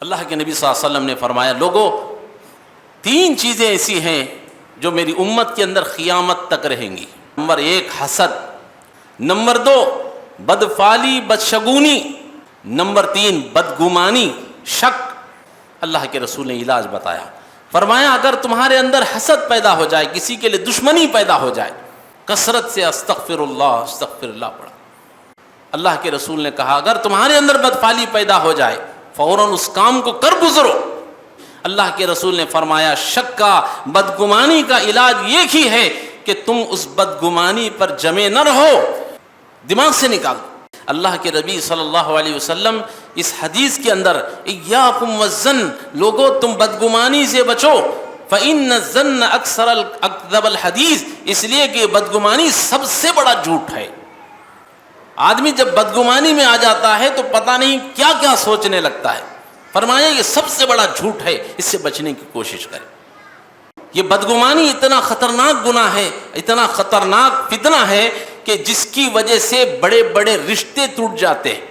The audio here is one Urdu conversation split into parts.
اللہ کے نبی صلی اللہ علیہ وسلم نے فرمایا، لوگوں تین چیزیں ایسی ہیں جو میری امت کے اندر قیامت تک رہیں گی۔ نمبر 1 حسد، نمبر 2 بدفعلی بدشگونی، نمبر 3 بدگمانی شک۔ اللہ کے رسول نے علاج بتایا، فرمایا اگر تمہارے اندر حسد پیدا ہو جائے، کسی کے لیے دشمنی پیدا ہو جائے، کثرت سے استغفر اللہ پڑھا۔ اللہ کے رسول نے کہا اگر تمہارے اندر بدفعلی پیدا ہو جائے، فوراً اس کام کو کر گزرو۔ اللہ کے رسول نے فرمایا شک کا، بدگمانی کا علاج ایک ہی ہے کہ تم اس بدگمانی پر جمے نہ رہو، دماغ سے نکال۔ اللہ کے نبی صلی اللہ علیہ وسلم اس حدیث کے اندر ایاکم والظن، لوگوں تم بدگمانی سے بچو، فإن الظن اکثر اکذب الحدیث، اس لیے کہ بدگمانی سب سے بڑا جھوٹ ہے۔ آدمی جب بدگمانی میں آ جاتا ہے تو پتہ نہیں کیا کیا سوچنے لگتا ہے۔ فرمایا یہ سب سے بڑا جھوٹ ہے، اس سے بچنے کی کوشش کریں۔ یہ بدگمانی اتنا خطرناک گناہ ہے، اتنا خطرناک فتنہ ہے کہ جس کی وجہ سے بڑے بڑے رشتے ٹوٹ جاتے ہیں۔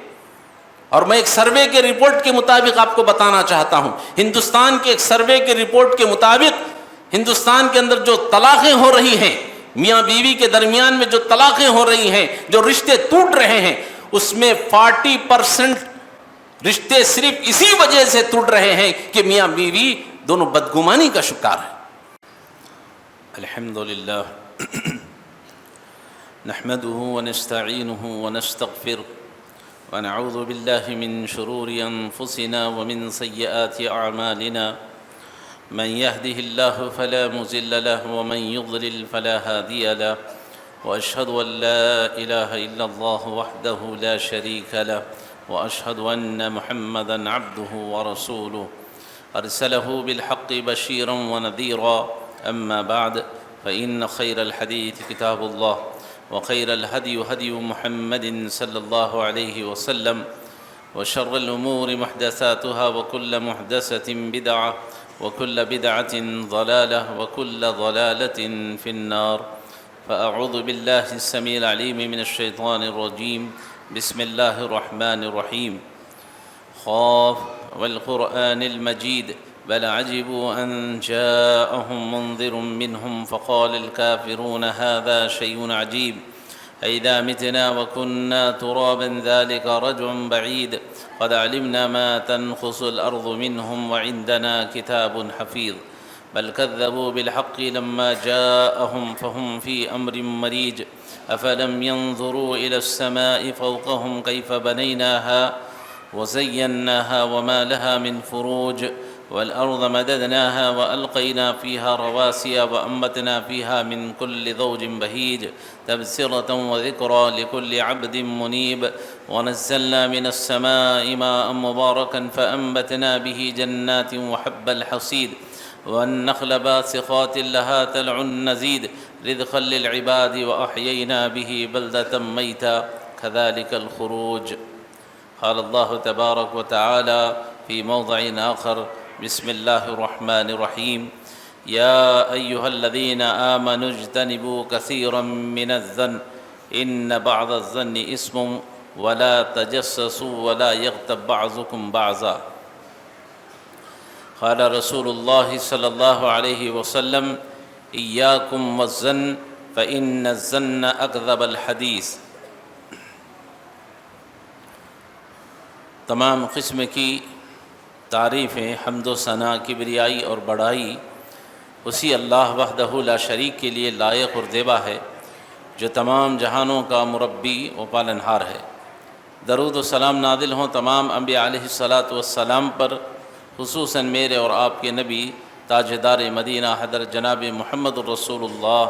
اور میں ایک سروے کے رپورٹ کے مطابق آپ کو بتانا چاہتا ہوں، ہندوستان کے ایک سروے کے رپورٹ کے مطابق ہندوستان کے اندر جو طلاقیں ہو رہی ہیں، میاں بیوی کے درمیان میں جو طلاقیں ہو رہی ہیں، جو رشتے ٹوٹ رہے ہیں، اس میں 40% رشتے صرف اسی وجہ سے ٹوٹ رہے ہیں کہ میاں بیوی دونوں بدگمانی کا شکار ہیں۔ الحمدللہ نحمده ونستعینه ونستغفر ونعوذ باللہ من شرور انفسنا ومن سیئات اعمالنا، من يهده الله فلا مضل له ومن يضلل فلا هادي له، واشهد ان لا اله الا الله وحده لا شريك له، واشهد ان محمدا عبده ورسوله ارسله بالحق بشيرا ونذيرا، اما بعد فان خير الحديث كتاب الله، وخير الهدي هدي محمد صلى الله عليه وسلم، وشر الامور محدثاتها وكل محدثة بدعة وكل بدعة ضلالة وكل ضلالة في النار، فأعوذ بالله السميع العليم من الشيطان الرجيم، بسم الله الرحمن الرحيم، خاف والقرآن المجيد بل عجبوا أن جاءهم منذر منهم فقال الكافرون هذا شيء عجيب أئذا متنا وكنا ترابا ذلك رجع بعيد قد علمنا ما تنقص الأرض منهم وعندنا كتاب حفيظ بل كذبوا بالحق لما جاءهم فهم في أمر مريج أفلم ينظروا إلى السماء فوقهم كيف بنيناها وزيناها وما لها من فروج والأرض مددناها وألقينا فيها رواسي وأنبتنا فيها من كل زوج بهيج تبصرة وذكرى لكل عبد منيب ونزلنا من السماء ماء مباركا فأنبتنا به جنات وحب الحصيد والنخل باسقات لها طلع نضيد رزقا للعباد وأحيينا به بلدة ميتا كذلك الخروج۔ قال الله تبارك وتعالى في موضع آخر بسم الله الرحمن الرحيم يا أيها الذين آمنوا اجتنبوا كثيرا من الظن إن بعض الظن إثم ولا تجسسوا ولا يغتب بعضكم بعضا، قال رسول الله صلى الله عليه وسلم إياكم والظن فإن الظن أكذب الحديث۔ تمام قسم کی تعریفیں، حمد و ثنا، کبریائی اور بڑائی اسی اللہ وحدہ لا شریک کے لیے لائق اور زیبا ہے، جو تمام جہانوں کا مربی و پالنہار ہے۔ درود و سلام نازل ہوں تمام انبیاء علیہ الصلاۃ والسلام پر، خصوصاً میرے اور آپ کے نبی تاجدار مدینہ حضرت جناب محمد الرسول اللہ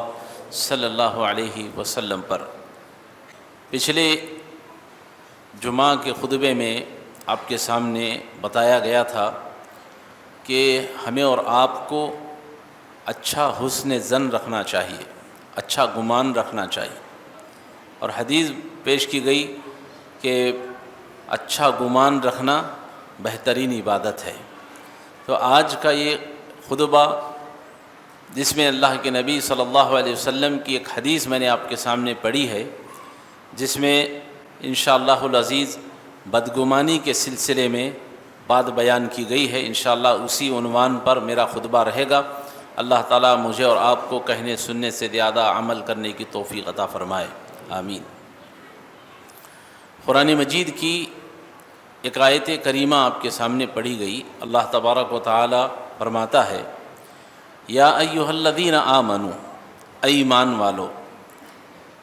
صلی اللہ علیہ وسلم پر۔ پچھلے جمعہ کے خطبے میں آپ کے سامنے بتایا گیا تھا کہ ہمیں اور آپ کو اچھا حسن ظن رکھنا چاہیے، اچھا گمان رکھنا چاہیے، اور حدیث پیش کی گئی کہ اچھا گمان رکھنا بہترین عبادت ہے۔ تو آج کا یہ خطبہ جس میں اللہ کے نبی صلی اللہ علیہ وسلم کی ایک حدیث میں نے آپ کے سامنے پڑھی ہے، جس میں انشاءاللہ العزیز بدگمانی کے سلسلے میں بات بیان کی گئی ہے، انشاءاللہ اسی عنوان پر میرا خطبہ رہے گا۔ اللہ تعالیٰ مجھے اور آپ کو کہنے سننے سے زیادہ عمل کرنے کی توفیق عطا فرمائے، آمین۔ قرآن مجید کی ایک آیت کریمہ آپ کے سامنے پڑھی گئی۔ اللہ تبارک و تعالیٰ فرماتا ہے، یا ایھا الذین آمنوا، اے ایمان والو،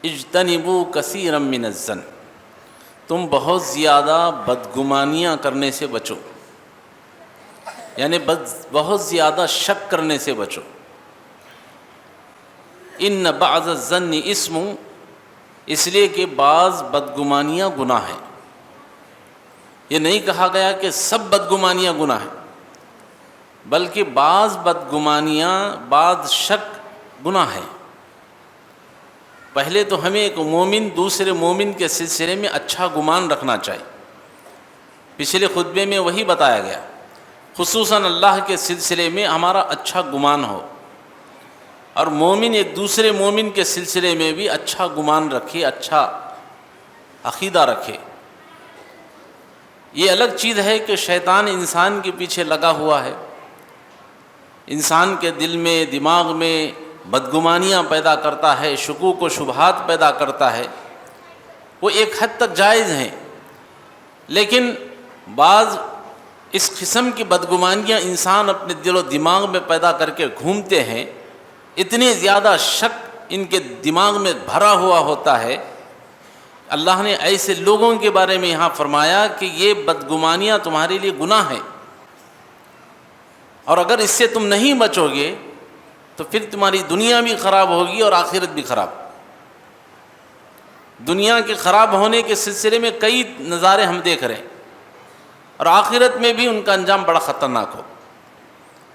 اجتنبوا کثیرا من الظن، تم بہت زیادہ بدگمانیاں کرنے سے بچو، یعنی بہت زیادہ شک کرنے سے بچو۔ ان بعض الظن اسم، اس لیے کہ بعض بدگمانیاں گناہ ہیں۔ یہ نہیں کہا گیا کہ سب بدگمانیاں گناہ ہیں، بلکہ بعض بدگمانیاں، بعض شک گناہ ہیں۔ پہلے تو ہمیں ایک مومن دوسرے مومن کے سلسلے میں اچھا گمان رکھنا چاہیے۔ پچھلے خطبے میں وہی بتایا گیا، خصوصاً اللہ کے سلسلے میں ہمارا اچھا گمان ہو، اور مومن ایک دوسرے مومن کے سلسلے میں بھی اچھا گمان رکھے، اچھا عقیدہ رکھے۔ یہ الگ چیز ہے کہ شیطان انسان کے پیچھے لگا ہوا ہے، انسان کے دل میں، دماغ میں بدگمانیاں پیدا کرتا ہے، شکوک و شبہات پیدا کرتا ہے۔ وہ ایک حد تک جائز ہیں، لیکن بعض اس قسم کی بدگمانیاں انسان اپنے دل و دماغ میں پیدا کر کے گھومتے ہیں، اتنی زیادہ شک ان کے دماغ میں بھرا ہوا ہوتا ہے۔ اللہ نے ایسے لوگوں کے بارے میں یہاں فرمایا کہ یہ بدگمانیاں تمہارے لیے گناہ ہیں، اور اگر اس سے تم نہیں بچو گے تو پھر تمہاری دنیا بھی خراب ہوگی اور آخرت بھی خراب۔ دنیا کے خراب ہونے کے سلسلے میں کئی نظارے ہم دیکھ رہے ہیں، اور آخرت میں بھی ان کا انجام بڑا خطرناک ہو۔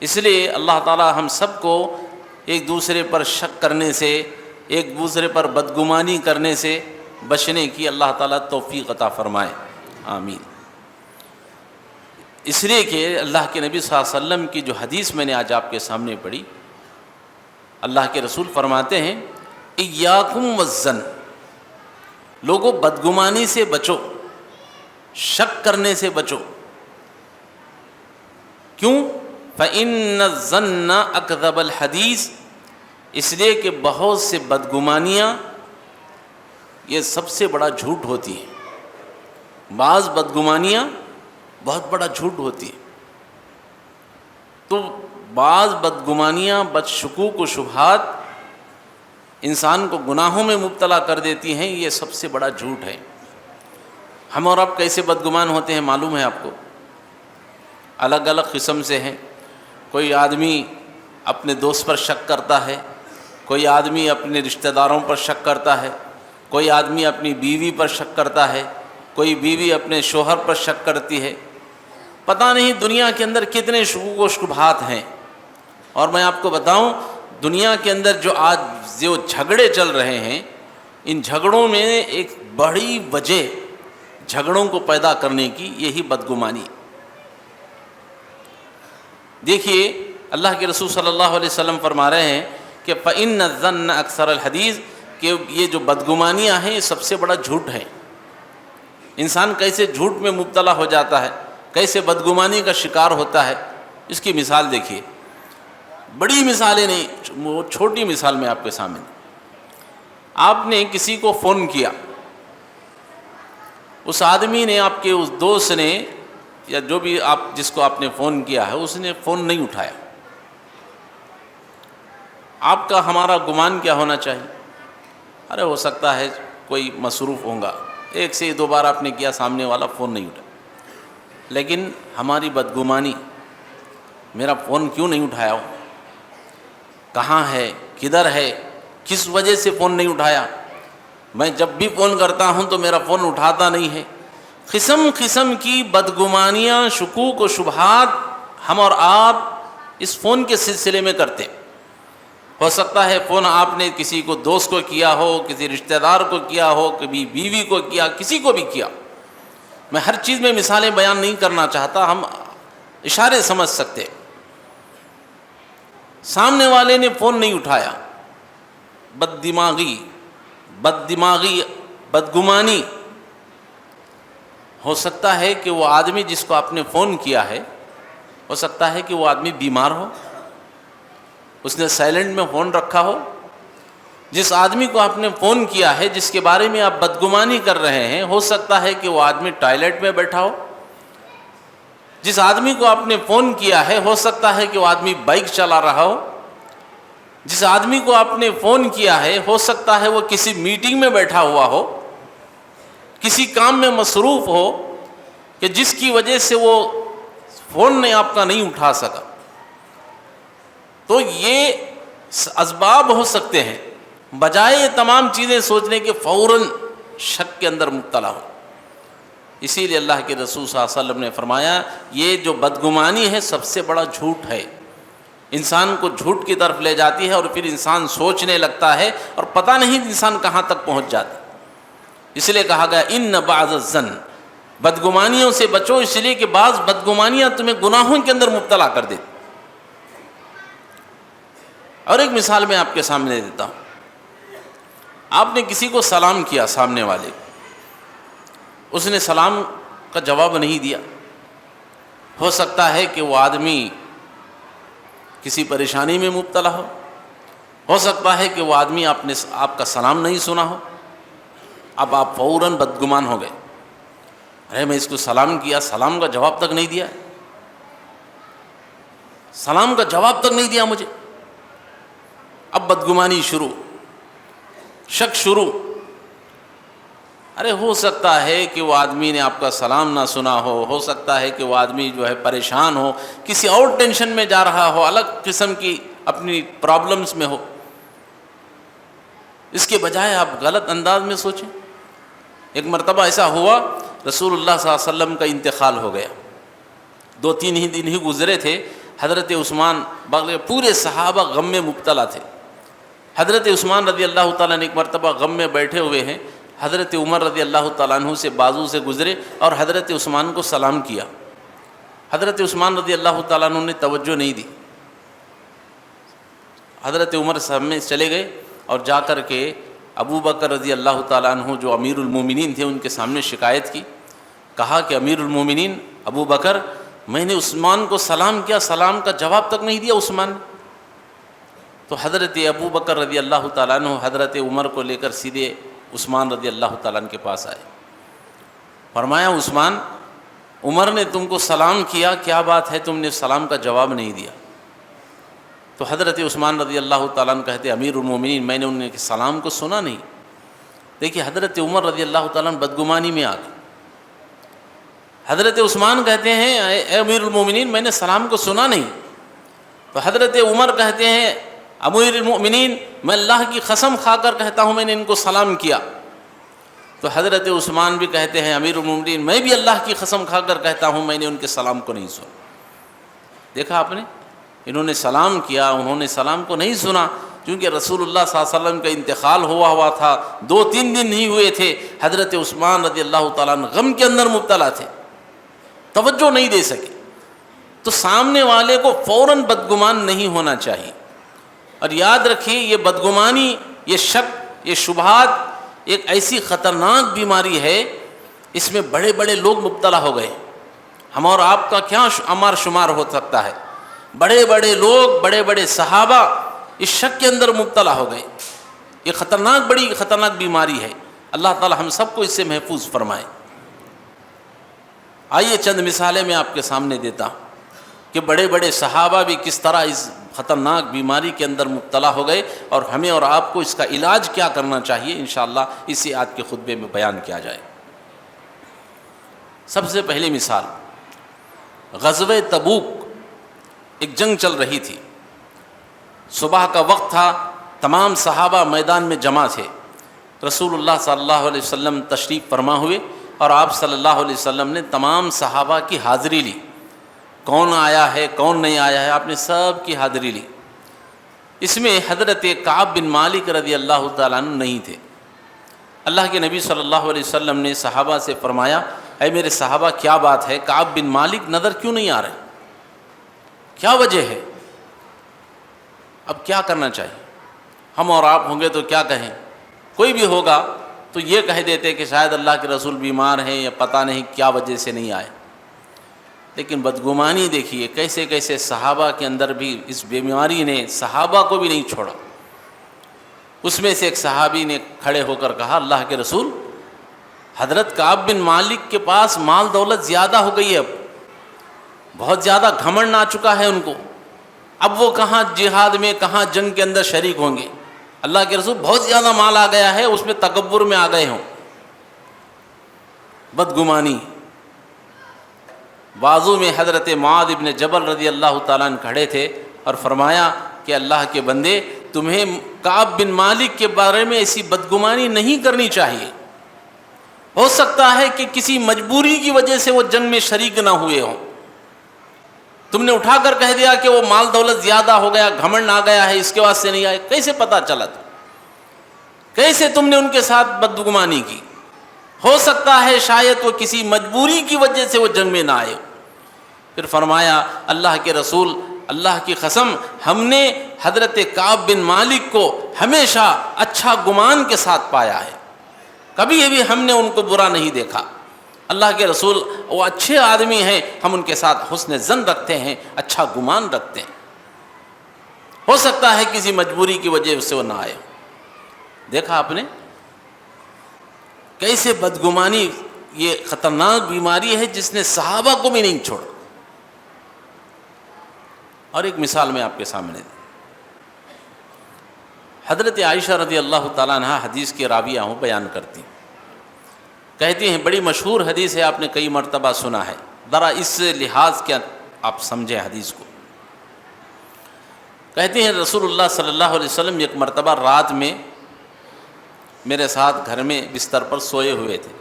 اس لیے اللہ تعالی ہم سب کو ایک دوسرے پر شک کرنے سے، ایک دوسرے پر بدگمانی کرنے سے بچنے کی اللہ تعالیٰ توفیق عطا فرمائے، آمین۔ اس لیے کہ اللہ کے نبی صلی اللہ علیہ وسلم کی جو حدیث میں نے آج آپ کے سامنے پڑھی، اللہ کے رسول فرماتے ہیں، ایاکم والظن، لوگوں بدگمانی سے بچو، شک کرنے سے بچو۔ کیوں؟ فإن الظن اکذب الحدیث، اس لیے کہ بہت سے بدگمانیاں یہ سب سے بڑا جھوٹ ہوتی ہیں۔ بعض بدگمانیاں بہت بڑا جھوٹ ہوتی ہیں، تو بعض بدگمانیاں، بدشکوک و شبہات انسان کو گناہوں میں مبتلا کر دیتی ہیں، یہ سب سے بڑا جھوٹ ہے۔ ہم اور آپ کیسے بدگمان ہوتے ہیں معلوم ہے آپ کو، الگ الگ قسم سے ہیں۔ کوئی آدمی اپنے دوست پر شک کرتا ہے، کوئی آدمی اپنے رشتہ داروں پر شک کرتا ہے، کوئی آدمی اپنی بیوی پر شک کرتا ہے، کوئی بیوی اپنے شوہر پر شک کرتی ہے۔ پتہ نہیں دنیا کے اندر کتنے شکوک و شبہات ہیں۔ اور میں آپ کو بتاؤں، دنیا کے اندر جو جھگڑے چل رہے ہیں، ان جھگڑوں میں ایک بڑی وجہ جھگڑوں کو پیدا کرنے کی یہی بدگمانی۔ دیکھیے اللہ کے رسول صلی اللہ علیہ وسلم فرما رہے ہیں کہ فإن الظن اکثر الحدیث، کہ یہ جو بدگمانیاں ہیں یہ سب سے بڑا جھوٹ ہے۔ انسان کیسے جھوٹ میں مبتلا ہو جاتا ہے، کیسے بدگمانی کا شکار ہوتا ہے، اس کی مثال دیکھیے۔ بڑی مثالیں نہیں، وہ چھوٹی مثال میں آپ کے سامنے۔ آپ نے کسی کو فون کیا، اس آدمی نے، آپ کے اس دوست نے، یا جو بھی آپ جس کو آپ نے فون کیا ہے، اس نے فون نہیں اٹھایا۔ آپ کا ہمارا گمان کیا ہونا چاہیے؟ ارے ہو سکتا ہے کوئی مصروف ہوگا، ایک سے دو بار آپ نے کیا، سامنے والا فون نہیں اٹھا۔ لیکن ہماری بدگمانی، میرا فون کیوں نہیں اٹھایا ہو، کہاں ہے، کدھر ہے، کس وجہ سے فون نہیں اٹھایا؟ میں جب بھی فون کرتا ہوں تو میرا فون اٹھاتا نہیں ہے۔ قسم قسم کی بدگمانیاں، شکوک و شبہات ہم اور آپ اس فون کے سلسلے میں کرتے۔ ہو سکتا ہے فون آپ نے کسی کو، دوست کو کیا ہو، کسی رشتہ دار کو کیا ہو، کبھی بیوی کو کیا، کسی کو بھی کیا۔ میں ہر چیز میں مثالیں بیان نہیں کرنا چاہتا، ہم اشارے سمجھ سکتے۔ سامنے والے نے فون نہیں اٹھایا، بددماغی، بدگمانی، ہو سکتا ہے کہ وہ آدمی جس کو آپ نے فون کیا ہے، ہو سکتا ہے کہ وہ آدمی بیمار ہو، اس نے سائلنٹ میں فون رکھا ہو۔ جس آدمی کو آپ نے فون کیا ہے، جس کے بارے میں آپ بدگمانی کر رہے ہیں، ہو سکتا ہے کہ وہ آدمی ٹوائلٹ میں بیٹھا ہو۔ جس آدمی کو آپ نے فون کیا ہے، ہو سکتا ہے کہ وہ آدمی بائک چلا رہا ہو۔ جس آدمی کو آپ نے فون کیا ہے، ہو سکتا ہے وہ کسی میٹنگ میں بیٹھا ہوا ہو، کسی کام میں مصروف ہو کہ جس کی وجہ سے وہ فون نے آپ کا نہیں اٹھا سکا۔ تو یہ اسباب ہو سکتے ہیں، بجائے یہ تمام چیزیں سوچنے کے فوراً شک کے اندر مبتلا ہو۔ اسی لیے اللہ کے رسول صلی اللہ علیہ وسلم نے فرمایا یہ جو بدگمانی ہے سب سے بڑا جھوٹ ہے، انسان کو جھوٹ کی طرف لے جاتی ہے، اور پھر انسان سوچنے لگتا ہے اور پتہ نہیں انسان کہاں تک پہنچ جاتا ہے۔ اس لیے کہا گیا ان بعض الظن، بدگمانیوں سے بچو، اس لیے کہ بعض بدگمانیاں تمہیں گناہوں کے اندر مبتلا کر دیتی۔ اور ایک مثال میں آپ کے سامنے دیتا ہوں۔ آپ نے کسی کو سلام کیا، سامنے والے کو، اس نے سلام کا جواب نہیں دیا۔ ہو سکتا ہے کہ وہ آدمی کسی پریشانی میں مبتلا ہو سکتا ہے کہ وہ آدمی آپ کا سلام نہیں سنا ہو۔ اب آپ فوراً بدگمان ہو گئے، ارے میں اس کو سلام کیا، سلام کا جواب تک نہیں دیا، سلام کا جواب تک نہیں دیا مجھے۔ اب بدگمانی شروع، شک شروع۔ ارے ہو سکتا ہے کہ وہ آدمی نے آپ کا سلام نہ سنا ہو سکتا ہے کہ وہ آدمی جو ہے پریشان ہو، کسی اور ٹینشن میں جا رہا ہو، الگ قسم کی اپنی پرابلمز میں ہو۔ اس کے بجائے آپ غلط انداز میں سوچیں۔ ایک مرتبہ ایسا ہوا، رسول اللہ صلی اللہ علیہ وسلم کا انتقال ہو گیا، 2-3 ہی دن ہی گزرے تھے۔ حضرت عثمان، پورے صحابہ غم میں مبتلا تھے۔ حضرت عثمان رضی اللہ تعالیٰ عنہ ایک مرتبہ غم میں بیٹھے ہوئے ہیں، حضرت عمر رضی اللہ تعالیٰ عنہ سے بازو سے گزرے اور حضرت عثمان کو سلام کیا۔ حضرت عثمان رضی اللہ تعالیٰ عنہ نے توجہ نہیں دی۔ حضرت عمر سامنے چلے گئے اور جا کر کے ابو بکر رضی اللہ تعالیٰ عنہ جو امیر المومنین تھے ان کے سامنے شکایت کی۔ کہا کہ امیر المومنین ابو بکر، میں نے عثمان کو سلام کیا، سلام کا جواب تک نہیں دیا عثمان نے۔ تو حضرت ابو بکر رضی اللہ تعالیٰ عنہ حضرت عمر کو لے کر سیدھے عثمان رضی اللہ تعالیٰ عنہ کے پاس آئے۔ فرمایا عثمان، عمر نے تم کو سلام کیا، کیا بات ہے تم نے سلام کا جواب نہیں دیا؟ تو حضرت عثمان رضی اللہ تعالیٰ عنہ کہتے امیر المومنین میں نے ان کے سلام کو سنا نہیں۔ دیکھیے حضرت عمر رضی اللہ تعالیٰ عنہ بدگمانی میں آ گئے۔ حضرت عثمان کہتے ہیں اے امیر المومنین میں نے سلام کو سنا نہیں۔ تو حضرت عمر کہتے ہیں امیر المؤمنین میں اللہ کی قسم کھا کر کہتا ہوں میں نے ان کو سلام کیا۔ تو حضرت عثمان بھی کہتے ہیں امیر المؤمنین میں بھی اللہ کی قسم کھا کر کہتا ہوں میں نے ان کے سلام کو نہیں سنا۔ دیکھا آپ نے، انہوں نے سلام کیا، انہوں نے سلام کو نہیں سنا، کیونکہ رسول اللہ صلی اللہ علیہ وسلم کا انتقال ہوا تھا، 2-3 دن نہیں ہوئے تھے۔ حضرت عثمان رضی اللہ تعالیٰ عنہ غم کے اندر مبتلا تھے، توجہ نہیں دے سکے۔ تو سامنے والے کو فوراً بدگمان نہیں ہونا چاہیے۔ اور یاد رکھیے یہ بدگمانی، یہ شک، یہ شبہات ایک ایسی خطرناک بیماری ہے، اس میں بڑے بڑے لوگ مبتلا ہو گئے۔ ہم اور آپ کا کیا عمار شمار ہو سکتا ہے، بڑے بڑے لوگ، بڑے بڑے صحابہ اس شک کے اندر مبتلا ہو گئے۔ یہ بڑی خطرناک بیماری ہے، اللہ تعالی ہم سب کو اس سے محفوظ فرمائے۔ آئیے چند مثالیں میں آپ کے سامنے دیتا ہوں کہ بڑے بڑے صحابہ بھی کس طرح اس خطرناک بیماری کے اندر مبتلا ہو گئے، اور ہمیں اور آپ کو اس کا علاج کیا کرنا چاہیے، انشاءاللہ اسی آج کے خطبے میں بیان کیا جائے۔ سب سے پہلی مثال، غزوہ تبوک، ایک جنگ چل رہی تھی، صبح کا وقت تھا، تمام صحابہ میدان میں جمع تھے۔ رسول اللہ صلی اللہ علیہ وسلم تشریف فرما ہوئے اور آپ صلی اللہ علیہ وسلم نے تمام صحابہ کی حاضری لی۔ کون آیا ہے کون نہیں آیا ہے آپ نے سب کی حاضری لی۔ اس میں حضرت کعب بن مالک رضی اللہ تعالیٰ عنہ نہیں تھے۔ اللہ کے نبی صلی اللہ علیہ وسلم نے صحابہ سے فرمایا اے میرے صحابہ کیا بات ہے، کعب بن مالک نظر کیوں نہیں آ رہے، کیا وجہ ہے؟ اب کیا کرنا چاہیے؟ ہم اور آپ ہوں گے تو کیا کہیں، کوئی بھی ہوگا تو یہ کہہ دیتے کہ شاید اللہ کے رسول بیمار ہیں یا پتہ نہیں کیا وجہ سے نہیں آئے۔ لیکن بدگمانی دیکھیے کیسے کیسے صحابہ کے اندر بھی اس بیماری نے صحابہ کو بھی نہیں چھوڑا۔ اس میں سے ایک صحابی نے کھڑے ہو کر کہا، اللہ کے رسول، حضرت کعب بن مالک کے پاس مال دولت زیادہ ہو گئی ہے، اب بہت زیادہ گھمنڈ آ چکا ہے ان کو، اب وہ کہاں جہاد میں کہاں جنگ کے اندر شریک ہوں گے۔ اللہ کے رسول، بہت زیادہ مال آ گیا ہے، اس میں تکبر میں آ گئے ہوں، بدگمانی۔ بازو میں حضرت معاذ بن جبل رضی اللہ تعالیٰ عنہ کھڑے تھے اور فرمایا کہ اللہ کے بندے، تمہیں کعب بن مالک کے بارے میں ایسی بدگمانی نہیں کرنی چاہیے، ہو سکتا ہے کہ کسی مجبوری کی وجہ سے وہ جنگ میں شریک نہ ہوئے ہوں، تم نے اٹھا کر کہہ دیا کہ وہ مال دولت زیادہ ہو گیا، گھمنڈ آ گیا ہے، اس کے واسطے نہیں آئے۔ کیسے پتہ چلا؟ کیسے تم نے ان کے ساتھ بدگمانی کی؟ ہو سکتا ہے شاید وہ کسی مجبوری کی وجہ سے وہ جنگ میں نہ آئے۔ پھر فرمایا، اللہ کے رسول، اللہ کی قسم، ہم نے حضرت کعب بن مالک کو ہمیشہ اچھا گمان کے ساتھ پایا ہے، کبھی بھی ہم نے ان کو برا نہیں دیکھا۔ اللہ کے رسول، وہ اچھے آدمی ہیں، ہم ان کے ساتھ حسن ظن رکھتے ہیں، اچھا گمان رکھتے ہیں، ہو سکتا ہے کسی مجبوری کی وجہ سے وہ نہ آئے۔ دیکھا آپ نے کیسے بدگمانی یہ خطرناک بیماری ہے جس نے صحابہ کو بھی نہیں چھوڑا۔ اور ایک مثال میں آپ کے سامنے دی، حضرت عائشہ رضی اللہ تعالیٰ عنہ حدیث کی راویہ ہوں، بیان کرتی، کہتی ہیں، بڑی مشہور حدیث ہے، آپ نے کئی مرتبہ سنا ہے، ذرا اس لحاظ کے آپ سمجھیں حدیث کو۔ کہتی ہیں رسول اللہ صلی اللہ علیہ وسلم ایک مرتبہ رات میں میرے ساتھ گھر میں بستر پر سوئے ہوئے تھے،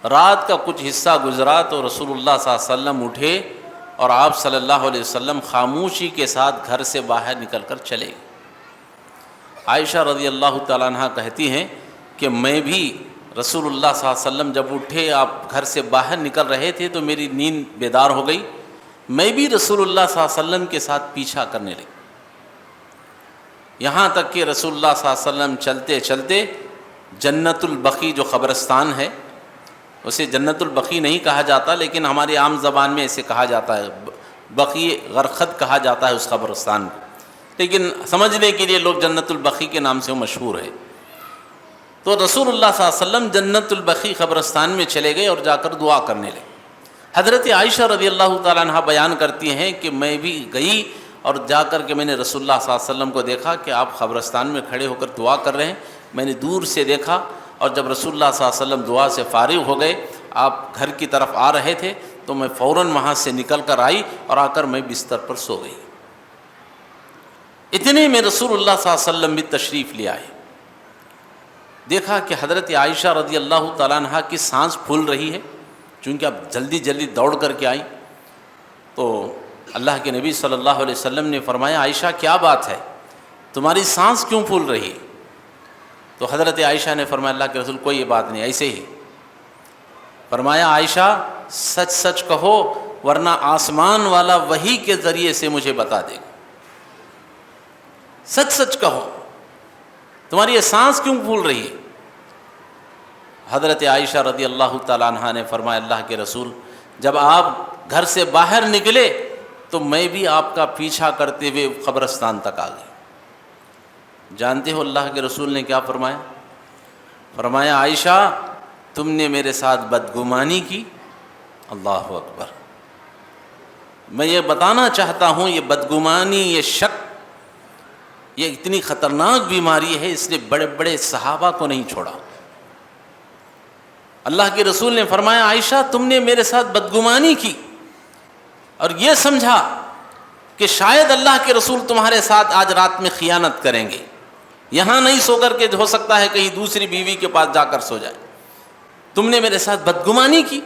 رات کا کچھ حصہ گزرا تو رسول اللہ صلی اللہ علیہ وسلم اٹھے اور آپ صلی اللہ علیہ وسلم خاموشی کے ساتھ گھر سے باہر نکل کر چلے گئے۔ عائشہ رضی اللہ تعالیٰ عنہ کہتی ہیں کہ میں بھی رسول اللہ صلی اللہ علیہ وسلم جب اٹھے، آپ گھر سے باہر نکل رہے تھے تو میری نیند بیدار ہو گئی، میں بھی رسول اللہ صلی اللہ علیہ وسلم کے ساتھ پیچھا کرنے لگی، یہاں تک کہ رسول اللہ صلی اللہ علیہ وسلم چلتے چلتے جنت البقیع جو قبرستان ہے، اسے جنت البقیع نہیں کہا جاتا لیکن ہماری عام زبان میں ایسے کہا جاتا ہے، بقیع غرقد کہا جاتا ہے اس قبرستان کو، لیکن سمجھنے کے لیے لوگ جنت البقیع کے نام سے وہ مشہور ہے۔ تو رسول اللہ صلی اللہ علیہ وسلم جنت البقیع قبرستان میں چلے گئے اور جا کر دعا کرنے لگے۔ حضرت عائشہ رضی اللہ تعالیٰ عنہ بیان کرتی ہیں کہ میں بھی گئی اور جا کر کے میں نے رسول اللہ صلی اللہ علیہ وسلم کو دیکھا کہ آپ قبرستان میں کھڑے ہو کر دعا کر رہے ہیں، میں نے دور سے دیکھا، اور جب رسول اللہ صلی اللہ علیہ وسلم دعا سے فارغ ہو گئے، آپ گھر کی طرف آ رہے تھے تو میں فوراً وہاں سے نکل کر آئی اور آ کر میں بستر پر سو گئی۔ اتنے میں رسول اللہ صلی اللہ علیہ وسلم بھی تشریف لے آئے، دیکھا کہ حضرت عائشہ رضی اللہ تعالیٰ عنہ کی سانس پھول رہی ہے، چونکہ اب جلدی جلدی دوڑ کر کے آئی، تو اللہ کے نبی صلی اللہ علیہ وسلم نے فرمایا، عائشہ کیا بات ہے، تمہاری سانس کیوں پھول رہی ہے؟ تو حضرت عائشہ نے فرمایا، اللہ کے رسول کوئی یہ بات نہیں، ایسے ہی۔ فرمایا، عائشہ سچ سچ کہو ورنہ آسمان والا وحی کے ذریعے سے مجھے بتا دے گا، سچ سچ کہو تمہاری یہ سانس کیوں پھول رہی ہے؟ حضرت عائشہ رضی اللہ تعالیٰ عنہ نے فرمایا، اللہ کے رسول جب آپ گھر سے باہر نکلے تو میں بھی آپ کا پیچھا کرتے ہوئے قبرستان تک آ گئی۔ جانتے ہو اللہ کے رسول نے کیا فرمایا؟ فرمایا، عائشہ تم نے میرے ساتھ بدگمانی کی۔ اللہ اکبر۔ میں یہ بتانا چاہتا ہوں، یہ بدگمانی، یہ شک، یہ اتنی خطرناک بیماری ہے، اس نے بڑے بڑے صحابہ کو نہیں چھوڑا۔ اللہ کے رسول نے فرمایا، عائشہ تم نے میرے ساتھ بدگمانی کی اور یہ سمجھا کہ شاید اللہ کے رسول تمہارے ساتھ آج رات میں خیانت کریں گے، یہاں نہیں سو کر کے ہو سکتا ہے کہیں دوسری بیوی کے پاس جا کر سو جائے، تم نے میرے ساتھ بدگمانی کی۔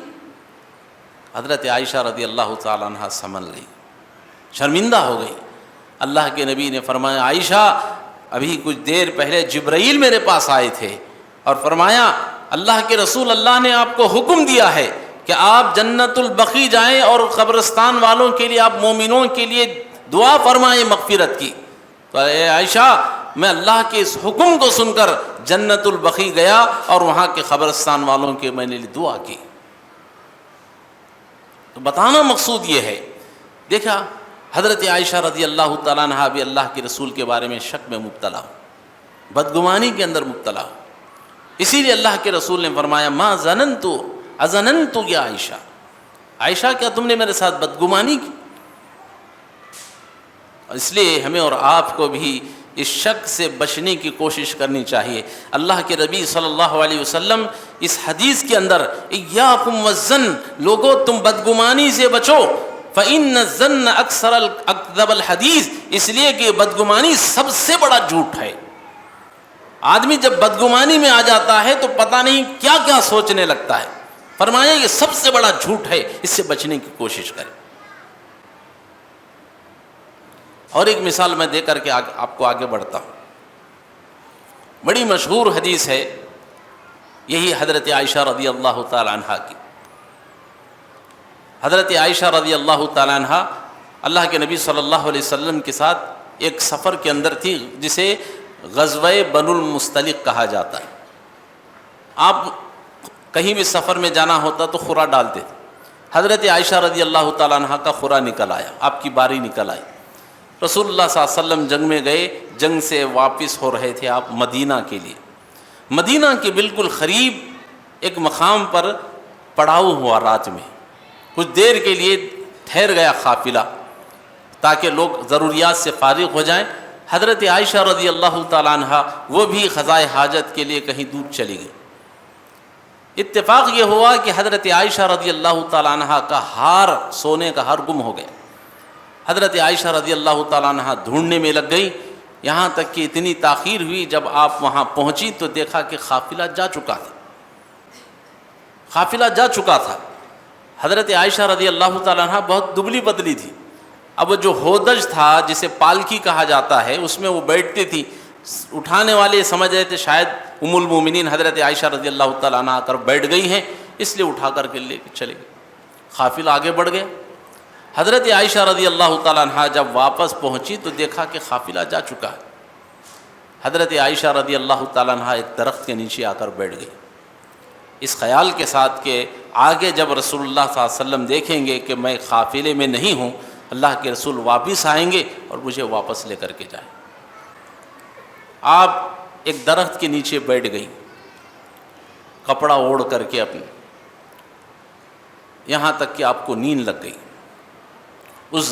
حضرت عائشہ رضی اللہ تعالیٰ عنہ سنبھل گئی، شرمندہ ہو گئی۔ اللہ کے نبی نے فرمایا، عائشہ ابھی کچھ دیر پہلے جبرائیل میرے پاس آئے تھے اور فرمایا، اللہ کے رسول اللہ نے آپ کو حکم دیا ہے کہ آپ جنت البقیع جائیں اور قبرستان والوں کے لیے، آپ مومنوں کے لیے دعا فرمائیں مغفرت کی۔ تو اے عائشہ میں اللہ کے اس حکم کو سن کر جنت البقیع گیا اور وہاں کے قبرستان والوں کے میں نے دعا کی۔ تو بتانا مقصود یہ ہے، دیکھا حضرت عائشہ رضی اللہ تعالیٰ عنہا بھی اللہ کے رسول کے بارے میں شک میں مبتلا ہو، بدگمانی کے اندر مبتلا ہو۔ اسی لیے اللہ کے رسول نے فرمایا ما ظننت اظننت یا عائشہ، عائشہ کیا تم نے میرے ساتھ بدگمانی کی؟ اس لیے ہمیں اور آپ کو بھی اس شک سے بچنے کی کوشش کرنی چاہیے۔ اللہ کے نبی صلی اللہ علیہ وسلم اس حدیث کے اندر ایاکم والظن، لوگوں تم بدگمانی سے بچو، فإن الظن اکثر اکذب الحدیث، اس لیے کہ بدگمانی سب سے بڑا جھوٹ ہے۔ آدمی جب بدگمانی میں آ جاتا ہے تو پتہ نہیں کیا کیا سوچنے لگتا ہے۔ فرمایا یہ سب سے بڑا جھوٹ ہے، اس سے بچنے کی کوشش کریں۔ اور ایک مثال میں دے کر کے آپ کو آگے بڑھتا ہوں۔ بڑی مشہور حدیث ہے یہی حضرت عائشہ رضی اللہ تعالی عنہا کی۔ حضرت عائشہ رضی اللہ تعالی عنہا اللہ کے نبی صلی اللہ علیہ وسلم کے ساتھ ایک سفر کے اندر تھی جسے غزوہ بنو المستلق کہا جاتا ہے۔ آپ کہیں بھی سفر میں جانا ہوتا تو خورا ڈالتے تھے۔ حضرت عائشہ رضی اللہ تعالیٰ عنہ کا خورا نکل آیا، آپ کی باری نکل آئی۔ رسول اللہ صلی اللہ علیہ وسلم جنگ میں گئے، جنگ سے واپس ہو رہے تھے آپ مدینہ کے لیے۔ مدینہ کے بالکل قریب ایک مقام پر پڑاؤ ہوا، رات میں کچھ دیر کے لیے ٹھہر گیا قافلہ تاکہ لوگ ضروریات سے فارغ ہو جائیں۔ حضرت عائشہ رضی اللہ تعالیٰ عنہ وہ بھی قضائے حاجت کے لیے کہیں دور چلی گئی۔ اتفاق یہ ہوا کہ حضرت عائشہ رضی اللہ تعالیٰ عنہ کا ہار، سونے کا ہار گم ہو گیا۔ حضرت عائشہ رضی اللہ تعالیٰ عنہ ڈھونڈنے میں لگ گئی، یہاں تک کہ اتنی تاخیر ہوئی، جب آپ وہاں پہنچی تو دیکھا کہ قافلہ جا چکا تھا، قافلہ جا چکا تھا۔ حضرت عائشہ رضی اللہ تعالیٰ عنہ بہت دبلی پتلی تھی، اب جو ہودج تھا جسے پالکی کہا جاتا ہے اس میں وہ بیٹھتی تھی۔ اٹھانے والے سمجھ رہے تھے شاید ام المومنین حضرت عائشہ رضی اللہ تعالیٰ عنہ آ کر بیٹھ گئی ہیں، اس لیے اٹھا کر کے لے کے چلے گئے۔ قافلہ آگے بڑھ گیا۔ حضرت عائشہ رضی اللہ تعالیٰ عنہ جب واپس پہنچی تو دیکھا کہ قافلہ جا چکا ہے۔ حضرت عائشہ رضی اللہ تعالیٰ عنہ ایک درخت کے نیچے آ کر بیٹھ گئی، اس خیال کے ساتھ کہ آگے جب رسول اللہ صلی اللہ علیہ وسلم دیکھیں گے کہ میں قافلے میں نہیں ہوں، اللہ کے رسول واپس آئیں گے اور مجھے واپس لے کر کے جائیں۔ آپ ایک درخت کے نیچے بیٹھ گئی، کپڑا اوڑھ کر کے اپنے، یہاں تک کہ آپ کو نیند لگ گئی۔ اس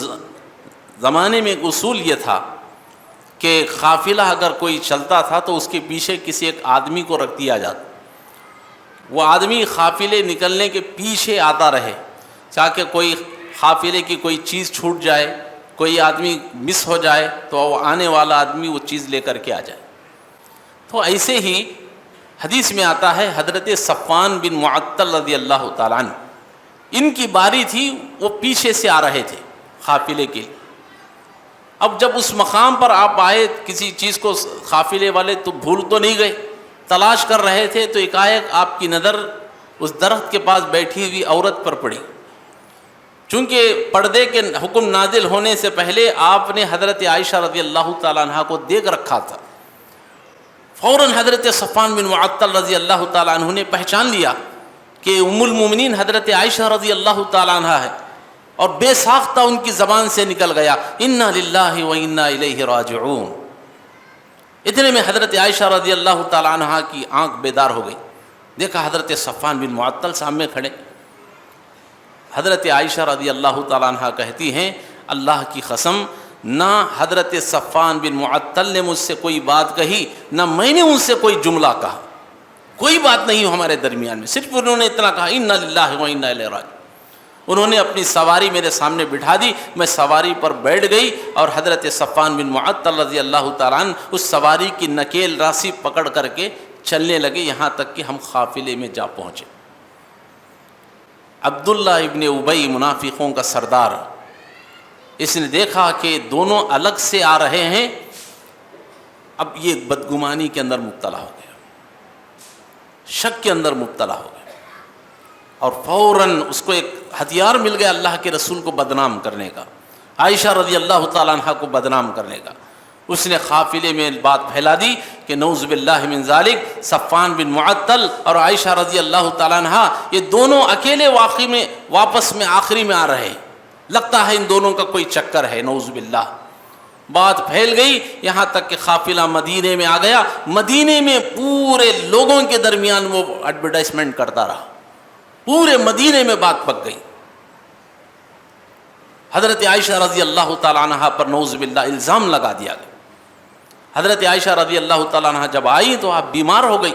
زمانے میں ایک اصول یہ تھا کہ قافلہ اگر کوئی چلتا تھا تو اس کے پیچھے کسی ایک آدمی کو رکھ دیا جاتا، وہ آدمی قافلے نکلنے کے پیچھے آتا رہے تاکہ کوئی قافلے کی کوئی چیز چھوٹ جائے، کوئی آدمی مس ہو جائے تو وہ آنے والا آدمی وہ چیز لے کر کے آ جائے۔ تو ایسے ہی حدیث میں آتا ہے حضرت صفوان بن معطل رضی اللہ تعالیٰ عنہ، ان کی باری تھی، وہ پیچھے سے آ رہے تھے قافلے کے۔ اب جب اس مقام پر آپ آئے، کسی چیز کو قافلے والے تو بھول تو نہیں گئے، تلاش کر رہے تھے، تو ایک آپ کی نظر اس درخت کے پاس بیٹھی ہوئی عورت پر پڑی۔ چونکہ پردے کے حکم نازل ہونے سے پہلے آپ نے حضرت عائشہ رضی اللہ تعالیٰ عنہ کو دیکھ رکھا تھا، فوراً حضرت صفوان بن معطل رضی اللہ تعالیٰ عنہ نے پہچان لیا کہ ام المومنین حضرت عائشہ رضی اللہ تعالیٰ عنہ ہے، اور بے ساختہ ان کی زبان سے نکل گیا انا للہ و انا الیہ راجعون۔ اتنے میں حضرت عائشہ رضی اللہ تعالیٰ عنہ کی آنکھ بیدار ہو گئی، دیکھا حضرت صفوان بن معطل سامنے کھڑے۔ حضرت عائشہ رضی اللہ تعالیٰ عنہ کہتی ہیں اللہ کی قسم، نہ حضرت صفوان بن معطل نے مجھ سے کوئی بات کہی، نہ میں نے ان سے کوئی جملہ کہا، کوئی بات نہیں ہمارے درمیان میں، صرف انہوں نے اتنا کہا انا للہ و انا الیہ راجعون۔ انہوں نے اپنی سواری میرے سامنے بٹھا دی، میں سواری پر بیٹھ گئی، اور حضرت صفوان بن معطل رضی اللہ تعالیٰ عنہ اس سواری کی نکیل راسی پکڑ کر کے چلنے لگے، یہاں تک کہ ہم قافلے میں جا پہنچے۔ عبداللہ ابن ابی منافقوں کا سردار، اس نے دیکھا کہ دونوں الگ سے آ رہے ہیں، اب یہ بدگمانی کے اندر مبتلا ہو گیا، شک کے اندر مبتلا ہو گیا، اور فوراً اس کو ایک ہتھیار مل گیا اللہ کے رسول کو بدنام کرنے کا، عائشہ رضی اللہ تعالیٰ عنہ کو بدنام کرنے کا۔ اس نے قافلے میں بات پھیلا دی کہ نعوذ باللہ من ذالک صفوان بن معطل اور عائشہ رضی اللہ تعالیٰ عنہ یہ دونوں اکیلے واقعی میں واپس میں آخری میں آ رہے ہیں، لگتا ہے ان دونوں کا کوئی چکر ہے، نعوذ باللہ۔ بات پھیل گئی یہاں تک کہ قافلہ مدینے میں آ گیا، مدینے میں پورے لوگوں کے درمیان وہ ایڈورٹائزمنٹ کرتا رہا، پورے مدینے میں بات پک گئی۔ حضرت عائشہ رضی اللہ تعالیٰ عنہ پر نعوذ باللہ الزام لگا دیا گیا۔ حضرت عائشہ رضی اللہ تعالیٰ عنہ جب آئی تو آپ بیمار ہو گئی،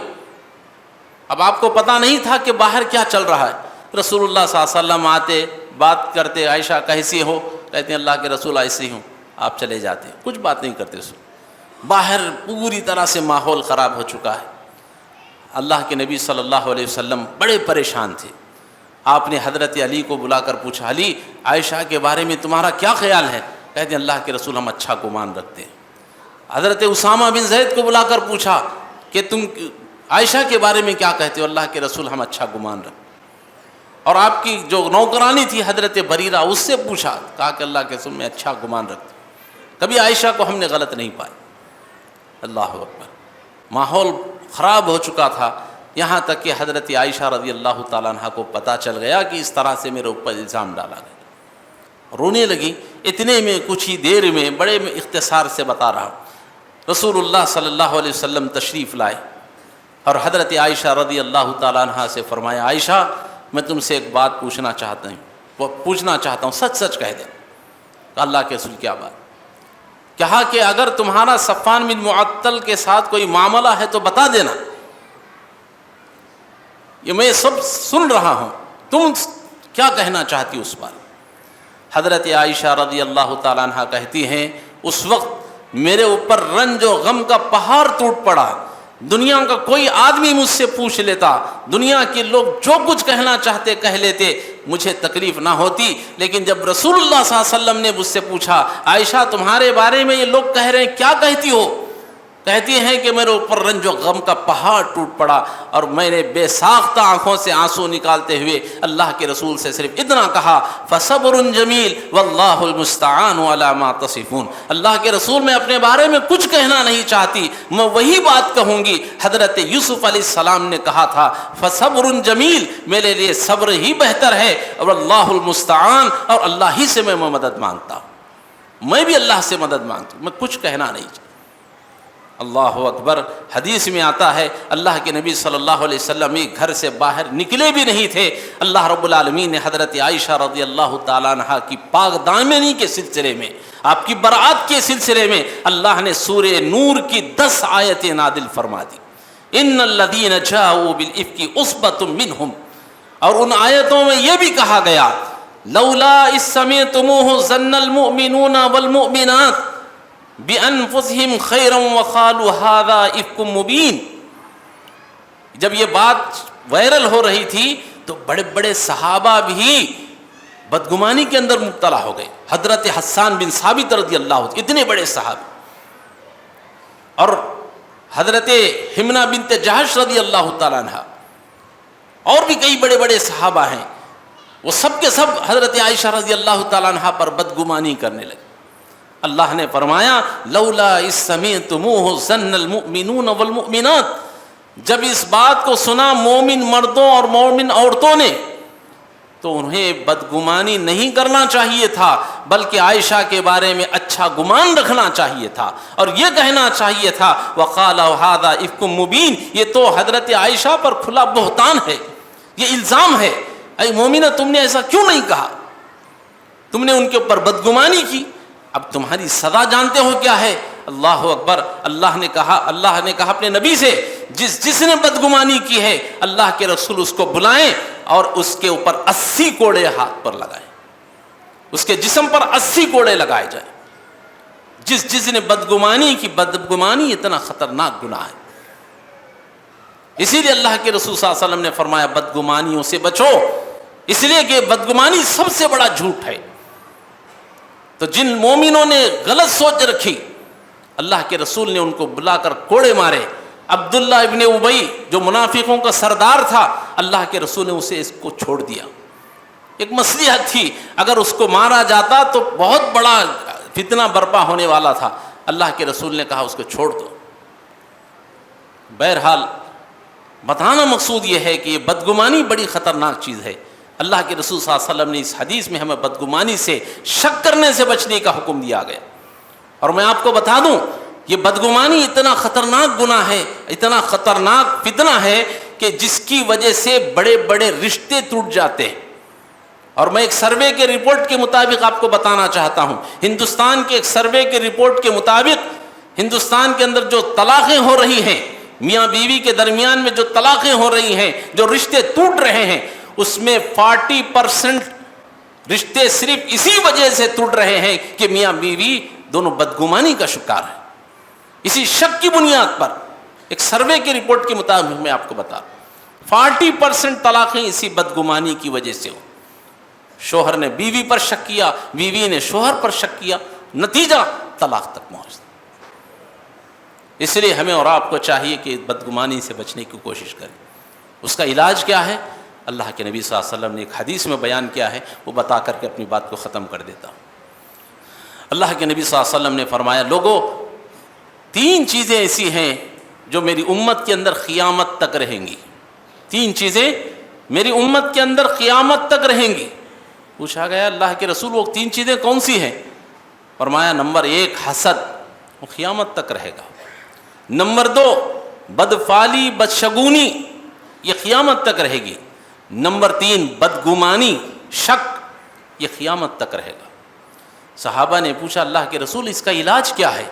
اب آپ کو پتہ نہیں تھا کہ باہر کیا چل رہا ہے۔ رسول اللہ صلی اللہ علیہ وسلم آتے، بات کرتے، عائشہ کیسی ہو؟ کہتے ہیں اللہ کے رسول ایسی ہوں، آپ چلے جاتے، کچھ بات نہیں کرتے۔ اس باہر پوری طرح سے ماحول خراب ہو چکا ہے۔ اللہ کے نبی صلی اللہ علیہ وسلم بڑے پریشان تھے۔ آپ نے حضرت علی کو بلا کر پوچھا، علی عائشہ کے بارے میں تمہارا کیا خیال ہے؟ کہتے ہیں اللہ کے رسول ہم اچھا گمان رکھتے ہیں۔ حضرت اسامہ بن زید کو بلا کر پوچھا کہ تم عائشہ کے بارے میں کیا کہتے ہو؟ اللہ کے رسول ہم اچھا گمان رکھتے ہیں۔ اور آپ کی جو نوکرانی تھی حضرت بریرہ، اس سے پوچھا، کہا کہ اللہ کے رسول میں اچھا گمان رکھتے ہیں، کبھی عائشہ کو ہم نے غلط نہیں پائی۔ اللہ اکبر، ماحول خراب ہو چکا تھا، یہاں تک کہ حضرت عائشہ رضی اللہ تعالیٰ عنہ کو پتہ چل گیا کہ اس طرح سے میرے اوپر الزام ڈالا گیا۔ رونے لگی۔ اتنے میں کچھ ہی دیر میں بڑے اختصار سے بتا رہا ہوں، رسول اللہ صلی اللہ علیہ وسلم تشریف لائے اور حضرت عائشہ رضی اللہ تعالیٰ عنہ سے فرمایا، عائشہ میں تم سے ایک بات پوچھنا چاہتا ہوں، سچ سچ کہہ دیں۔ اللہ کے رسول کیا بات؟ کہا کہ اگر تمہارا صفوان بن معطل کے ساتھ کوئی معاملہ ہے تو بتا دینا، یہ میں سب سن رہا ہوں، تم کیا کہنا چاہتی ہو اس پر؟ حضرت عائشہ رضی اللہ تعالیٰ عنہ کہتی ہیں، اس وقت میرے اوپر رنج و غم کا پہاڑ ٹوٹ پڑا۔ دنیا کا کوئی آدمی مجھ سے پوچھ لیتا، دنیا کے لوگ جو کچھ کہنا چاہتے کہہ لیتے، مجھے تکلیف نہ ہوتی، لیکن جب رسول اللہ صلی اللہ علیہ وسلم نے مجھ سے پوچھا، عائشہ تمہارے بارے میں یہ لوگ کہہ رہے ہیں کیا کہتی ہو؟ کہتی ہیں کہ میرے اوپر رنج و غم کا پہاڑ ٹوٹ پڑا اور میں نے بے ساختہ آنکھوں سے آنسو نکالتے ہوئے اللہ کے رسول سے صرف اتنا کہا، فصبر جمیل واللہ المستعان علی ما تصفون۔ اللہ کے رسول میں اپنے بارے میں کچھ کہنا نہیں چاہتی، میں وہی بات کہوں گی حضرت یوسف علیہ السلام نے کہا تھا، فصبر جمیل، میرے لیے صبر ہی بہتر ہے، اور اللہ المستعان، اور اللہ ہی سے میں مدد مانگتا ہوں، میں بھی اللہ سے مدد مانگتا ہوں، میں کچھ کہنا نہیں چاہتا۔ اللہ اکبر۔ حدیث میں آتا ہے اللہ کے نبی صلی اللہ علیہ وسلم ایک گھر سے باہر نکلے بھی نہیں تھے، اللہ رب العالمین نے حضرت عائشہ رضی اللہ تعالیٰ عنہ کی پاک دامنی کے سلسلے میں، آپ کی برات کے سلسلے میں اللہ نے سورہ نور کی 10 آیتیں نازل فرما دی۔ ان الذین جاؤوا بالافک عصبۃ منہم، اور ان آیتوں میں یہ بھی کہا گیا، لولا اذ سمعتموہ ظن المؤمنون والمؤمنات بِأَنفُسِهِمْ خَيْرًا وَقَالُوا هَذَا إِفْكٌ مُبِينٌ۔ جب یہ بات وائرل ہو رہی تھی تو بڑے بڑے صحابہ بھی بدگمانی کے اندر مبتلا ہو گئے۔ حضرت حسان بن ثابت رضی اللہ عنہ، اتنے بڑے صحابی، اور حضرت حمنہ بنت جہش رضی اللہ تعالیٰ عنہ، اور بھی کئی بڑے بڑے صحابہ ہیں، وہ سب کے سب حضرت عائشہ رضی اللہ تعالیٰ عنہ پر بدگمانی کرنے لگے۔ اللہ نے فرمایا، لولا اذ سمعتموہ ظن المؤمنون والمؤمنات، جب اس بات کو سنا مومن مردوں اور مومن عورتوں نے تو انہیں بدگمانی نہیں کرنا چاہیے تھا، بلکہ عائشہ کے بارے میں اچھا گمان رکھنا چاہیے تھا، اور یہ کہنا چاہیے تھا، وَقَالَوْا هَذَا إِفْكٌ مُبِينٌ، یہ تو حضرت عائشہ پر کھلا بہتان ہے، یہ الزام ہے، اے مومنہ تم نے ایسا کیوں نہیں کہا؟ تم نے ان کے اوپر بدگمانی کی، اب تمہاری سزا جانتے ہو کیا ہے؟ اللہ اکبر۔ اللہ نے کہا اپنے نبی سے، جس نے بدگمانی کی ہے اللہ کے رسول اس کو بلائیں اور اس کے اوپر 80 کوڑے ہاتھ پر لگائیں، اس کے جسم پر 80 کوڑے لگائے جائیں۔ جس نے بدگمانی کی، بدگمانی اتنا خطرناک گناہ ہے، اسی لیے اللہ کے رسول صلی اللہ علیہ وسلم نے فرمایا بدگمانیوں سے بچو، اس لیے کہ بدگمانی سب سے بڑا جھوٹ ہے۔ تو جن مومنوں نے غلط سوچ رکھی، اللہ کے رسول نے ان کو بلا کر کوڑے مارے۔ عبداللہ ابن ابی جو منافقوں کا سردار تھا، اللہ کے رسول نے اسے اس کو چھوڑ دیا۔ ایک مصلحت تھی، اگر اس کو مارا جاتا تو بہت بڑا فتنہ برپا ہونے والا تھا۔ اللہ کے رسول نے کہا اس کو چھوڑ دو۔ بہرحال بتانا مقصود یہ ہے کہ یہ بدگمانی بڑی خطرناک چیز ہے۔ اللہ کے رسول صلی اللہ علیہ وسلم نے اس حدیث میں ہمیں بدگمانی سے، شک کرنے سے بچنے کا حکم دیا گیا۔ اور میں آپ کو بتا دوں یہ بدگمانی اتنا خطرناک گناہ ہے، اتنا خطرناک فتنہ ہے کہ جس کی وجہ سے بڑے بڑے رشتے ٹوٹ جاتے ہیں۔ اور میں ایک سروے کے رپورٹ کے مطابق آپ کو بتانا چاہتا ہوں، ہندوستان کے ایک سروے کے رپورٹ کے مطابق ہندوستان کے اندر جو طلاقیں ہو رہی ہیں، میاں بیوی کے درمیان میں جو طلاقیں ہو رہی ہیں، جو رشتے ٹوٹ رہے ہیں، اس میں 40% رشتے صرف اسی وجہ سے ٹوٹ رہے ہیں کہ میاں بیوی دونوں بدگمانی کا شکار ہیں، اسی شک کی بنیاد پر۔ ایک سروے کی رپورٹ کے مطابق میں آپ کو بتا رہا ہوں 40% طلاقیں اسی بدگمانی کی وجہ سے ہو۔ شوہر نے بیوی پر شک کیا، بیوی نے شوہر پر شک کیا، نتیجہ طلاق تک پہنچ۔ اس لیے ہمیں اور آپ کو چاہیے کہ بدگمانی سے بچنے کی کوشش کریں۔ اس کا علاج کیا ہے؟ اللہ کے نبی صلی اللہ علیہ وسلم نے ایک حدیث میں بیان کیا ہے، وہ بتا کر کے اپنی بات کو ختم کر دیتا ہوں۔ اللہ کے نبی صلی اللہ علیہ وسلم نے فرمایا، لوگوں 3 چیزیں ایسی ہیں جو میری امت کے اندر قیامت تک رہیں گی۔ 3 چیزیں میری امت کے اندر قیامت تک رہیں گی۔ پوچھا گیا اللہ کے رسول وہ 3 چیزیں کون سی ہیں؟ فرمایا نمبر 1 حسد، وہ قیامت تک رہے گا۔ نمبر 2 بدفعلی، بدشگونی، یہ قیامت تک رہے گی۔ نمبر 3 بدگمانی، شک، یہ قیامت تک رہے گا۔ صحابہ نے پوچھا اللہ کے رسول اس کا علاج کیا ہے؟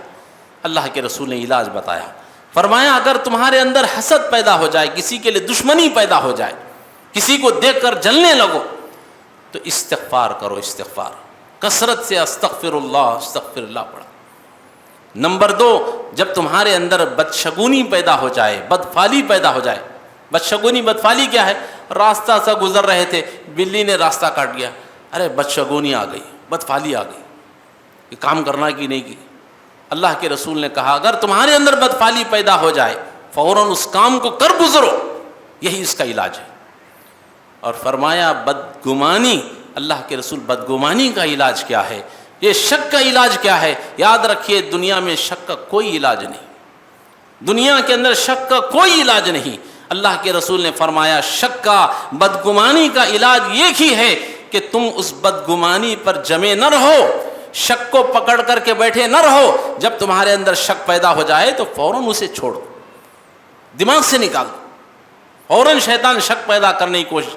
اللہ کے رسول نے علاج بتایا، فرمایا اگر تمہارے اندر حسد پیدا ہو جائے، کسی کے لیے دشمنی پیدا ہو جائے، کسی کو دیکھ کر جلنے لگو، تو استغفار کرو، استغفار کثرت سے استغفر اللہ پڑھا۔ نمبر 2 جب تمہارے اندر بدشگونی پیدا ہو جائے، بدفعلی پیدا ہو جائے۔ بدشگونی، بدفعلی کیا ہے؟ راستہ سے گزر رہے تھے، بلی نے راستہ کاٹ گیا، ارے بدشگونی آ گئی، بدفعلی آ گئی، یہ کام کرنا کی نہیں کی۔ اللہ کے رسول نے کہا اگر تمہارے اندر بدفعلی پیدا ہو جائے فوراً اس کام کو کر گزرو، یہی اس کا علاج ہے۔ اور فرمایا بدگمانی، اللہ کے رسول بدگمانی کا علاج کیا ہے؟ یہ شک کا علاج کیا ہے؟ یاد رکھیے دنیا میں شک کا کوئی علاج نہیں، دنیا کے اندر شک کا کوئی علاج نہیں۔ اللہ کے رسول نے فرمایا شک کا، بدگمانی کا علاج ایک ہی ہے کہ تم اس بدگمانی پر جمے نہ رہو، شک کو پکڑ کر کے بیٹھے نہ رہو۔ جب تمہارے اندر شک پیدا ہو جائے تو فوراً اسے چھوڑو، دماغ سے نکال دو۔ فوراً شیطان شک پیدا کرنے کی کوشش،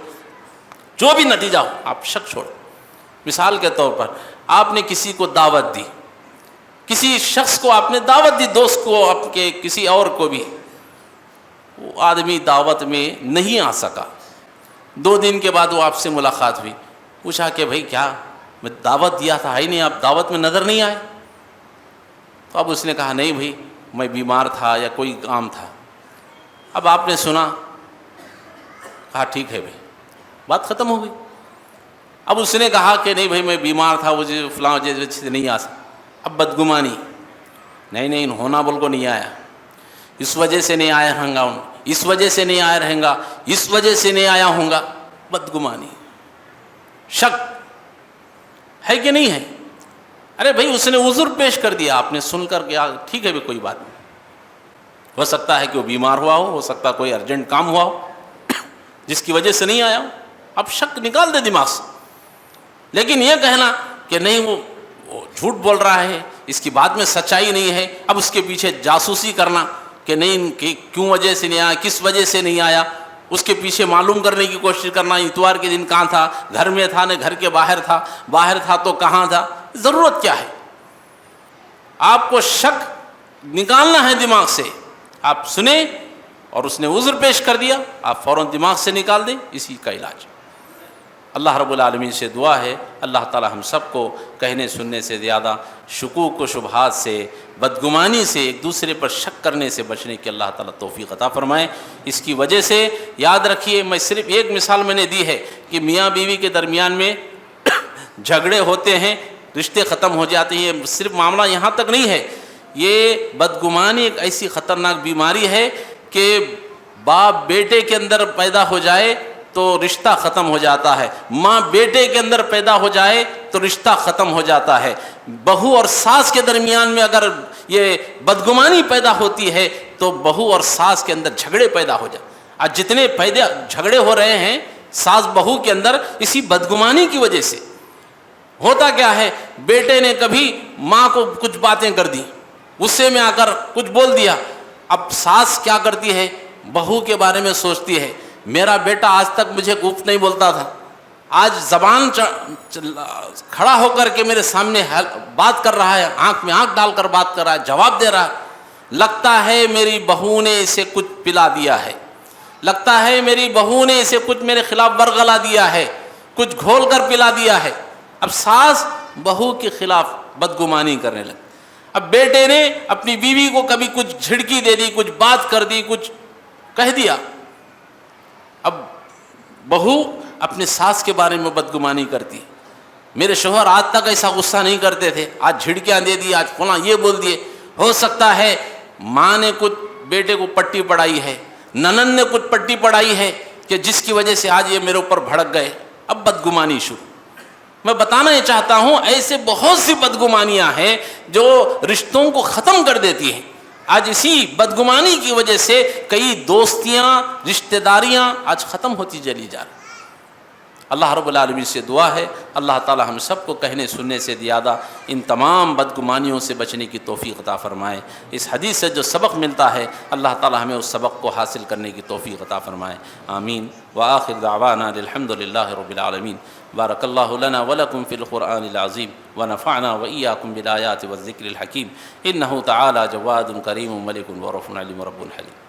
جو بھی نتیجہ ہو آپ شک چھوڑو۔ مثال کے طور پر آپ نے کسی کو دعوت دی، کسی شخص کو آپ نے دعوت دی، دوست کو، آپ کے کسی اور کو بھی، وہ آدمی دعوت میں نہیں آ سکا۔ 2 دن کے بعد وہ آپ سے ملاقات ہوئی، پوچھا کہ بھائی کیا میں دعوت دیا تھا ہی نہیں، آپ دعوت میں نظر نہیں آئے؟ تو اب اس نے کہا نہیں بھائی میں بیمار تھا یا کوئی کام تھا۔ اب آپ نے سنا، کہا ٹھیک ہے بھائی، بات ختم ہو گئی۔ اب اس نے کہا کہ نہیں بھائی میں بیمار تھا، مجھے فلاں وجہ سے نہیں آ سکا۔ اب بدگمانی، نہیں ہونا بول کو نہیں آیا، اس وجہ سے نہیں آیا رہوں گا، اس وجہ سے نہیں آیا رہیں گا، اس وجہ سے نہیں آیا ہوں گا۔ بدگمانی، شک ہے کہ نہیں ہے؟ ارے بھائی اس نے عذر پیش کر دیا، آپ نے سن کر کے ٹھیک ہے بھی کوئی بات نہیں، ہو سکتا ہے کہ وہ بیمار ہوا ہو سکتا ہے کوئی ارجنٹ کام ہوا ہو جس کی وجہ سے نہیں آیا ہو، اب شک نکال دے دماغ سے۔ لیکن یہ کہنا کہ نہیں وہ جھوٹ بول رہا ہے، اس کی بات میں سچائی نہیں ہے، اب اس کے پیچھے جاسوسی کرنا کہ نہیں کہ کیوں وجہ سے نہیں آیا، کس وجہ سے نہیں آیا، اس کے پیچھے معلوم کرنے کی کوشش کرنا، اتوار کے دن کہاں تھا، گھر میں تھا نہ گھر کے باہر تھا، باہر تھا تو کہاں تھا، ضرورت کیا ہے؟ آپ کو شک نکالنا ہے دماغ سے، آپ سنیں اور اس نے عذر پیش کر دیا، آپ فوراً دماغ سے نکال دیں، اسی کا علاج۔ اللہ رب العالمین سے دعا ہے اللہ تعالی ہم سب کو کہنے سننے سے زیادہ شکوک و شبہات سے، بدگمانی سے، ایک دوسرے پر شک کرنے سے بچنے کی اللہ تعالی توفیق عطا فرمائے۔ اس کی وجہ سے یاد رکھیے، میں صرف ایک مثال میں نے دی ہے کہ میاں بیوی کے درمیان میں جھگڑے ہوتے ہیں، رشتے ختم ہو جاتے ہیں، صرف معاملہ یہاں تک نہیں ہے۔ یہ بدگمانی ایک ایسی خطرناک بیماری ہے کہ باپ بیٹے کے اندر پیدا ہو جائے تو رشتہ ختم ہو جاتا ہے، ماں بیٹے کے اندر پیدا ہو جائے تو رشتہ ختم ہو جاتا ہے، بہو اور ساس کے درمیان میں اگر یہ بدگمانی پیدا ہوتی ہے تو بہو اور ساس کے اندر جھگڑے پیدا ہو جاتے۔ آج جتنے جھگڑے ہو رہے ہیں ساس بہو کے اندر، اسی بدگمانی کی وجہ سے۔ ہوتا کیا ہے، بیٹے نے کبھی ماں کو کچھ باتیں کر دی، غصے میں آ کر کچھ بول دیا، اب ساس کیا کرتی ہے، بہو کے بارے میں سوچتی ہے، میرا بیٹا آج تک مجھے گفت نہیں بولتا تھا، آج زبان کھڑا ہو کر کے میرے سامنے بات کر رہا ہے، آنکھ میں آنکھ ڈال کر بات کر رہا ہے، جواب دے رہا ہے، لگتا ہے میری بہو نے اسے کچھ پلا دیا ہے، لگتا ہے میری بہو نے اسے کچھ میرے خلاف ورغلا دیا ہے، کچھ گھول کر پلا دیا ہے۔ اب ساس بہو کے خلاف بدگمانی کرنے لگی۔ اب بیٹے نے اپنی بیوی کو کبھی کچھ جھڑکی دے دی، کچھ بات کر دی، کچھ کہہ دیا، اب بہو اپنے ساس کے بارے میں بدگمانی کرتی، میرے شوہر آج تک ایسا غصہ نہیں کرتے تھے، آج جھڑکیاں دے دی، آج فلاں یہ بول دیے۔ ہو سکتا ہے ماں نے کچھ بیٹے کو پٹی پڑھائی ہے، ننند نے کچھ پٹی پڑھائی ہے کہ جس کی وجہ سے آج یہ میرے اوپر بھڑک گئے، اب بدگمانی شروع۔ میں بتانا یہ چاہتا ہوں ایسے بہت سی بدگمانیاں ہیں جو رشتوں کو ختم کر دیتی ہیں۔ آج اسی بدگمانی کی وجہ سے کئی دوستیاں، رشتہ داریاں آج ختم ہوتی چلی جا رہی۔ اللہ رب العالمین سے دعا ہے اللہ تعالی ہم سب کو کہنے سننے سے زیادہ ان تمام بدگمانیوں سے بچنے کی توفیق عطا فرمائے۔ اس حدیث سے جو سبق ملتا ہے اللہ تعالی ہمیں اس سبق کو حاصل کرنے کی توفیق عطا فرمائے، آمین۔ وآخر دعوانا الحمد للہ رب العالمین۔ بارک اللہ لنا ولکم فی القرآن العظیم ونفعنا وإیاکم بالآیات والذکر الحکیم، انہ تعالی جواد کریم ملک ورؤوف علیم رب حلیم۔